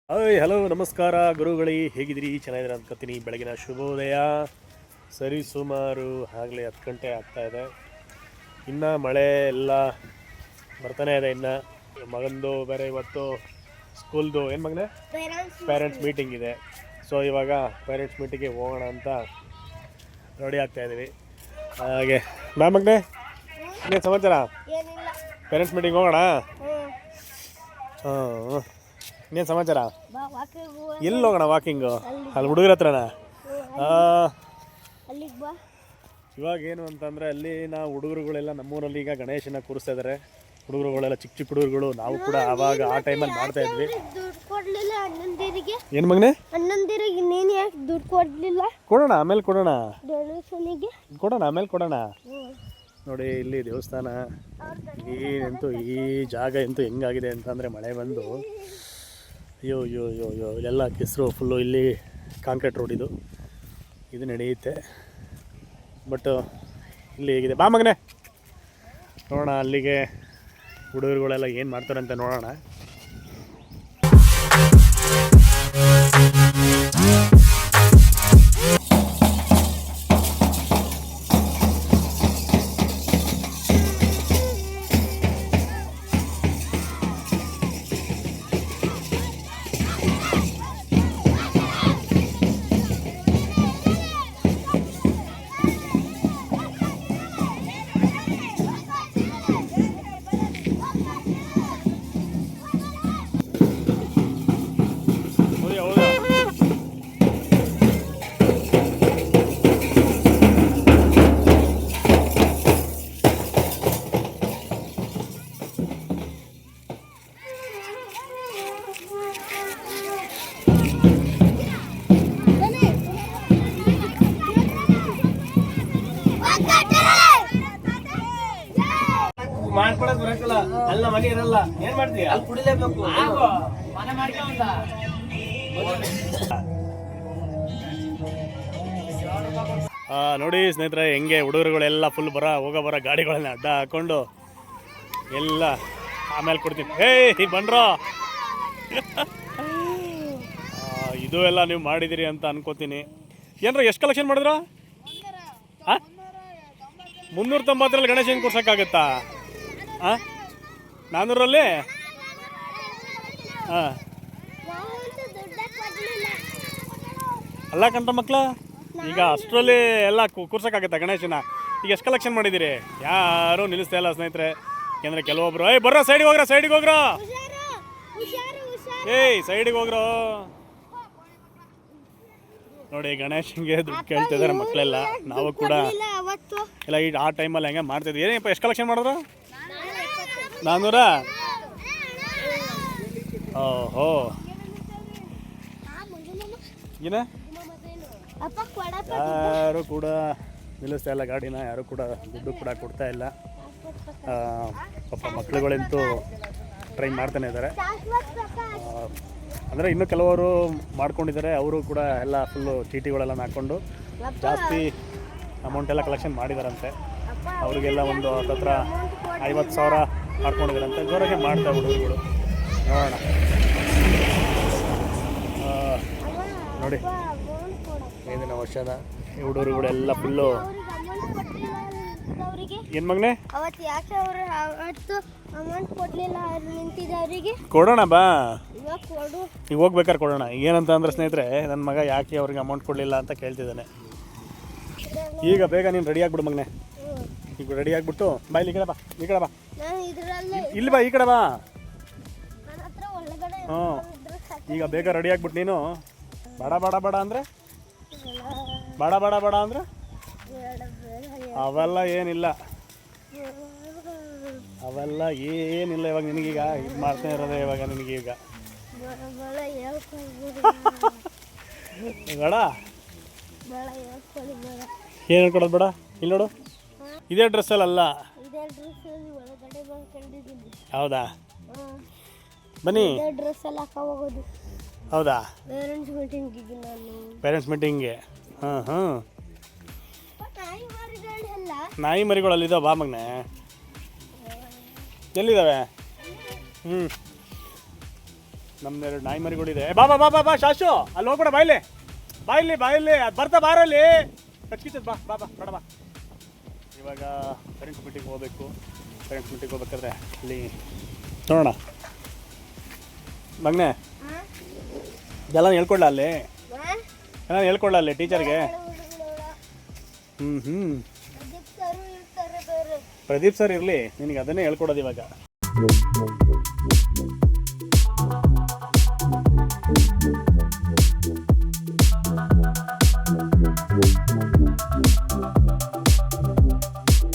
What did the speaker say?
Hi hello ನಮಸ್ಕಾರ ಗುರುಗಳೇ, ಹೇಗಿದ್ದೀರಿ? ಚೆನ್ನಾಗಿದ್ದೀರ ಅಂದ್ಕೊತೀನಿ. ಬೆಳಗಿನ ಶುಭೋದಯ. ಸರಿ ಸುಮಾರು ಆಗಲೇ 10 ಗಂಟೆ ಆಗ್ತಾಯಿದೆ. ಇನ್ನು ಮಳೆ ಎಲ್ಲ ಬರ್ತಾನೆ ಇದೆ. ಇನ್ನು ಮಗಂದು ಬೇರೆ ಇವತ್ತು ಸ್ಕೂಲ್ದು ಏನು ಮಗನೇ ಪೇರೆಂಟ್ಸ್ ಮೀಟಿಂಗ್ ಇದೆ. ಸೊ ಇವಾಗ ಪೇರೆಂಟ್ಸ್ ಮೀಟಿಂಗಿಗೆ ಹೋಗೋಣ ಅಂತ ರೆಡಿ ಆಗ್ತಾಯಿದ್ದೀವಿ. ಹಾಗೆ ಬಾ ಮಗನೇ, ಇನ್ನೇನು ಸಮಾಚಾರ? ಪೇರೆಂಟ್ಸ್ ಮೀಟಿಂಗ್ ಹೋಗೋಣ. ಹಾಂ, ಇನ್ನೇನು ಸಮಾಚಾರ? ಎಲ್ಲಿ ಹೋಗೋಣ ವಾಕಿಂಗು? ಅಲ್ಲಿ ಹುಡುಗರ ಹತ್ರನಾ? ಇವಾಗ ಏನು ಅಂತಂದರೆ ಅಲ್ಲಿ ನಾವು ಹುಡುಗರುಗಳೆಲ್ಲ ನಮ್ಮೂರಲ್ಲಿ ಈಗ ಗಣೇಶನ ಕೂರಿಸ್ತಾ ಇದ್ದಾರೆ. ಹುಡುಗರುಗಳೆಲ್ಲ ಚಿಕ್ಕ ಚಿಕ್ಕ ಹುಡುಗರುಗಳು. ನಾವು ಕೂಡ ಆವಾಗ ಆ ಟೈಮಲ್ಲಿ ಮಾಡ್ತಾ ಇದ್ವಿ. ಏನು ಮಗನೇ? ಕೊಡೋಣ, ಆಮೇಲೆ ಕೊಡೋಣ. ನೋಡಿ ಇಲ್ಲಿ ದೇವಸ್ಥಾನ ಏನಂತೂ ಈ ಜಾಗ ಅಂತೂ ಹೆಂಗಾಗಿದೆ ಅಂತಂದರೆ ಮಳೆ ಬಂದು ಅಯ್ಯೋ ಅಯ್ಯೋ ಅಯ್ಯೋ ಅಯ್ಯೋ ಇಲ್ಲೆಲ್ಲ ಕೆಸರು ಫುಲ್ಲು. ಇಲ್ಲಿ ಕಾಂಕ್ರೀಟ್ ರೋಡ್ ಇದು ನಡೆಯುತ್ತೆ. ಬಟ್ ಇಲ್ಲಿ ಹೇಗಿದೆ ಬಾ ಮಗನೇ, ನೋಡೋಣ ಅಲ್ಲಿಗೆ ಹುಡುಗರುಗಳೆಲ್ಲ ಏನು ಮಾಡ್ತಾರೆ ಅಂತ ನೋಡೋಣ. ಮಾಡ್ಕೊಡಕ್ ಬರಕಲ್ಲ, ಅಲ್ಲ ಮನೆ ಇರಲ್ಲ, ಏನ್ ಮಾಡ್ತೀಯ? ಅಲ್ಲಿ ಕುಡಿಲೇಬೇಕು. ನೋಡಿ ಸ್ನೇಹಿತರೆ, ಹೆಂಗೆ ಹುಡುಗರುಗಳೆಲ್ಲ ಫುಲ್ ಹೋಗೋ ಬರೋ ಗಾಡಿಗಳನ್ನ ಅಡ್ಡ ಹಾಕೊಂಡು ಎಲ್ಲ ಆಮೇಲೆ ಕೊಡ್ತೀನಿ. ನೀ ಬನ್ರೋ. ಇದು ಎಲ್ಲ ನೀವು ಮಾಡಿದಿರಿ ಅಂತ ಅನ್ಕೋತೀನಿ. ಏನ್ರ ಎಷ್ಟು ಕಲೆಕ್ಷನ್ ಮಾಡಿದ್ರ? 390ರಲ್ಲಿ ಗಣೇಶ ಹೆಂಗೆ ಕೊಡ್ಸೋಕ್ಕಾಗತ್ತಾ? 400ರಲ್ಲಿ? ಹಾಂ, ಅಲ್ಲ ಕಂಟ ಮಕ್ಕಳ, ಈಗ ಅಷ್ಟರಲ್ಲಿ ಎಲ್ಲ ಕೂರ್ಸೋಕ್ಕಾಗತ್ತಾ ಗಣೇಶನ? ಈಗ ಎಷ್ಟು ಕಲೆಕ್ಷನ್ ಮಾಡಿದ್ದೀರಿ? ಯಾರೂ ನಿಲ್ಲಿಸ್ತಾ ಇಲ್ಲ ಸ್ನೇಹಿತರೆ. ಯಾಕೆಂದರೆ ಕೆಲವೊಬ್ರು ಬರ್ರೋ ಸೈಡಿಗೆ ಹೋಗ್ರೋ, ಸೈಡಿಗೆ ಹೋಗ್ರೋ, ಸೈಡಿಗೆ ಹೋಗ್ರೋ. ನೋಡಿ ಗಣೇಶನ್ಗೆ ದುಡ್ಡು ಕೇಳ್ತಿದ್ದಾರೆ ಮಕ್ಕಳೆಲ್ಲ. ನಾವು ಕೂಡ ಎಲ್ಲ ಈ ಆ ಟೈಮಲ್ಲಿ ಹೆಂಗೆ ಮಾಡ್ತಿದ್ವಿ. ಏನಪ್ಪ ಎಷ್ಟು ಕಲೆಕ್ಷನ್ ಮಾಡಿದ್ರು? 400? ಓಹೋ, ಏನ ಯಾರು ಕೂಡ ನಿಲ್ಲಿಸ್ತಾ ಇಲ್ಲ ಗಾಡಿನ, ಯಾರು ಕೂಡ ದುಡ್ಡು ಕೂಡ ಕೊಡ್ತಾ ಇಲ್ಲ. ಪಾಪ ಮಕ್ಳುಗಳಂತೂ ಟ್ರೈ ಮಾಡ್ತಾನೆ ಇದ್ದಾರೆ. ಅಂದರೆ ಇನ್ನೂ ಕೆಲವರು ಮಾಡ್ಕೊಂಡಿದ್ದಾರೆ. ಅವರು ಕೂಡ ಎಲ್ಲ ಫುಲ್ಲು ಚೀಟಿಗಳೆಲ್ಲ ಹಾಕ್ಕೊಂಡು ಜಾಸ್ತಿ ಅಮೌಂಟೆಲ್ಲ ಕಲೆಕ್ಷನ್ ಮಾಡಿದಾರಂತೆ. ಅವರಿಗೆಲ್ಲ ಒಂದು ಹತ್ರ 50,000 ಮಾಡ್ಕೊಂಡಿದ್ದಾರಂತೆ. ಜೋರಾಗೆ ಮಾಡ್ತಾರೆ ಹುಡುಗರುಗಳು. ನೋಡೋಣ. ನೋಡಿ ಏನಿನ ವರ್ಷದ ಈ ಹುಡುಗರುಗಳೆಲ್ಲ ಫುಲ್ಲು. ಏನು ಮಗನೇ? ಕೊಡೋಣ ಬಾ, ಈಗ ಹೋಗ್ಬೇಕಾದ್ರೆ ಕೊಡೋಣ. ಏನಂತ ಅಂದ್ರೆ ಸ್ನೇಹಿತರೆ, ನನ್ನ ಮಗ ಯಾಕೆ ಅವ್ರಿಗೆ ಅಮೌಂಟ್ ಕೊಡಲಿಲ್ಲ ಅಂತ ಕೇಳ್ತಿದ್ದಾನೆ. ಈಗ ಬೇಗ ನೀನು ರೆಡಿ ಆಗ್ಬಿಡು ಮಗನೇ. ಈಗ ರೆಡಿ ಆಗಿಬಿಟ್ಟು ಬಾ, ಇಲ್ಲಿ ಈ ಕಡೆ ಬಾ, ಈ ಕಡೆ ಬಾ, ಇಲ್ಲಿ ಬಾ, ಈ ಕಡೆ ಬಾ. ಹ್ಞೂ, ಈಗ ಬೇಗ ರೆಡಿ ಆಗ್ಬಿಟ್ಟು ನೀನು ಬಡ ಬಡ ಬಡ ಅಂದರೆ ಬಡ ಬಡ ಬಡ ಅಂದರೆ ಅವೆಲ್ಲ ಏನಿಲ್ಲ, ಅವೆಲ್ಲ ಏನಿಲ್ಲ. ಇವಾಗ ನಿನಗೀಗ ಇದು ಮಾಡ್ತಾನೆ ಇರೋದೇ ಇವಾಗ ನಿನಗೀಗ ಬೇಡ, ಏನು ಹೇಳ್ಕೊಡೋದು ಬೇಡ. ಇಲ್ಲಿ ನೋಡು, ಇದೇ ಡ್ರೆಸ್ಸಲ್ಲ. ಹೌದಾ? ಬನ್ನಿ. ಹೌದಾ? ಪೇರೆಂಟ್ಸ್ ಮೀಟಿಂಗ್ಗೆ. ಹಾಂ ಹಾಂ, ನಾಯಿ ಮರಿಗಳಲ್ಲಿದ್ದಾವೆ. ಬಾ ಮಗನೆ, ಎಲ್ಲಿದ್ದಾವೆ? ನಮ್ದೆರಡು ನಾಯಿ ಮರಿಗಳಿದೆ. ಬಾ ಬಾ ಬಾ ಬಾ ಬಾ ಶಾಶು, ಅಲ್ಲಿ ಹೋಗ್ಬೇಡ, ಬಾಯಿಲಿ ಬಾಯಿಲಿ ಅದು ಬರ್ತಾ ಬಾರಲ್ಲಿ ಕಚ್ಕಿಚ್ಚದ್. ಬಾ ಬಾ ಬಾ ಬೇಡ ಬಾ. ಇವಾಗ ಪೇರೆಂಟ್ಸ್ ಮೀಟಿಂಗ್ ಹೋಗ್ಬೇಕು. ಪೇರೆಂಟ್ಸ್ ಮೀಟಿಂಗ್ ಹೋಗ್ಬೇಕಾದ್ರೆ ಅಲ್ಲಿ ನೋಡೋಣ. ಮಗನೇ ಎಲ್ಲ ಹೇಳ್ಕೊಡ್ಲ ಅಲ್ಲಿ, ಎಲ್ಲ ಹೇಳ್ಕೊಡ್ಲ ಅಲ್ಲಿ ಟೀಚರ್ಗೆ. ಪ್ರದೀಪ್ ಸರ್ ಇರಲಿ, ನಿನಗೆ ಅದನ್ನೇ ಹೇಳ್ಕೊಡೋದು ಇವಾಗ.